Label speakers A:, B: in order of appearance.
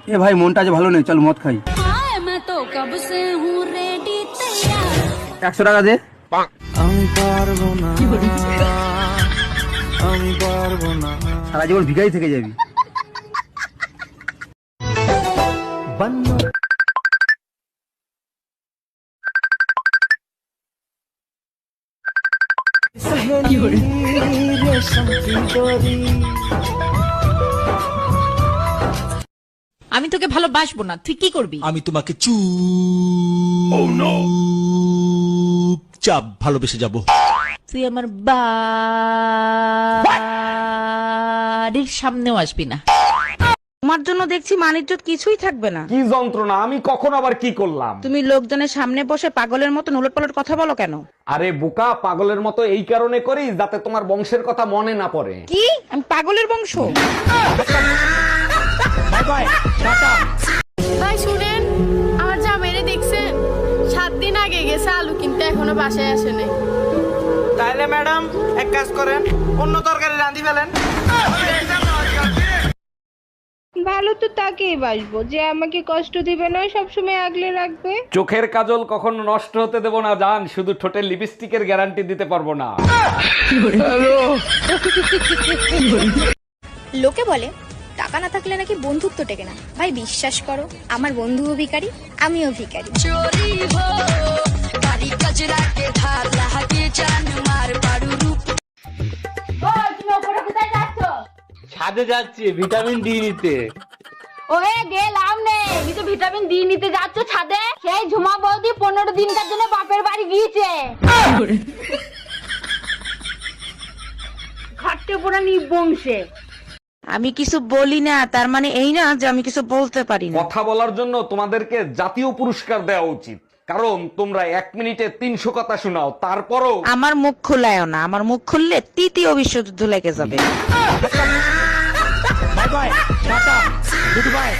A: এ ভাই মনটা আজ ভালো নেই, চল মদ খাই। 100 টাকা দে।
B: আমি পারবো না, আমি পারবো না।
A: সারা জীবন ভিখারি থেকে যাবি।
C: আমি তোকে ভালোবাসবো না, তুই কি করবি?
D: আমি তোমাকে চুপচাপ ভালোবেসে যাব।
C: তুই আমার বাড়ির সামনেও আসবি না।
E: তোমার জন্য দেখছি মানিজ্জত কিছুই থাকবে না।
F: কি যন্ত্রণা! আমি কখন আবার কি করলাম?
E: তুমি লোকজনের সামনে বসে পাগলের মতো উলটপালট কথা বলো কেন?
F: আরে বোকা, পাগলের মতো এই কারণে করি যাতে তোমার বংশের কথা মনে না পড়ে।
E: কি আমি পাগলের বংশ?
G: ভাই শুনেন, আমার জামাইরে দেখছেন 7 দিন আগে গেছে আলু কিনতে, এখনো বাসায় আসে নাই।
B: তাইলে ম্যাডাম এক কাজ করেন, অন্য তরকারি রাঁধি ফেলেন।
H: ভালো তো তাকেই বাসবো যে আমাকে কষ্ট দিবে না, সবসময় আগলে রাখবে।
F: চোখের কাজল কখনো নষ্ট হতে দেব না জান, শুধু ঠোঁটের লিপস্টিকের গ্যারান্টি দিতে পারবো না।
I: লোকে বলে টাকা না থাকলে নাকি বন্ধুত্ব টেকে না। ভাই বিশ্বাস করো, আমার বন্ধুও ভিখারি, আমিও ভিখারি।
B: ছাদে যাচ্ছি ভিটামিন ডি নিতে।
G: ওরে গেলাম নে, আমি তো ভিটামিন ডি নিতে যাচ্ছ ছাদে? সেই ঝুমা বৌদি 15 দিনকার জন্য বাপের বাড়ি গিয়েছে। খাট্টে পোড়া নিবংশে।
E: আমি কিছু বলি না তার মানে এই না যে আমি কিছু বলতে পারি না।
F: কথা বলার জন্য তোমাদেরকে জাতীয় পুরস্কার দেওয়া উচিত, কারণ তোমরা 1 মিনিটে 300 কথা শোনাও, তারপরও
E: আমার মুখ খোলায়ও না, আমার মুখ খুললে তৃতীয় বিশ্বযুদ্ধ লেগে যাবে।
B: Bye bye, tata, good bye.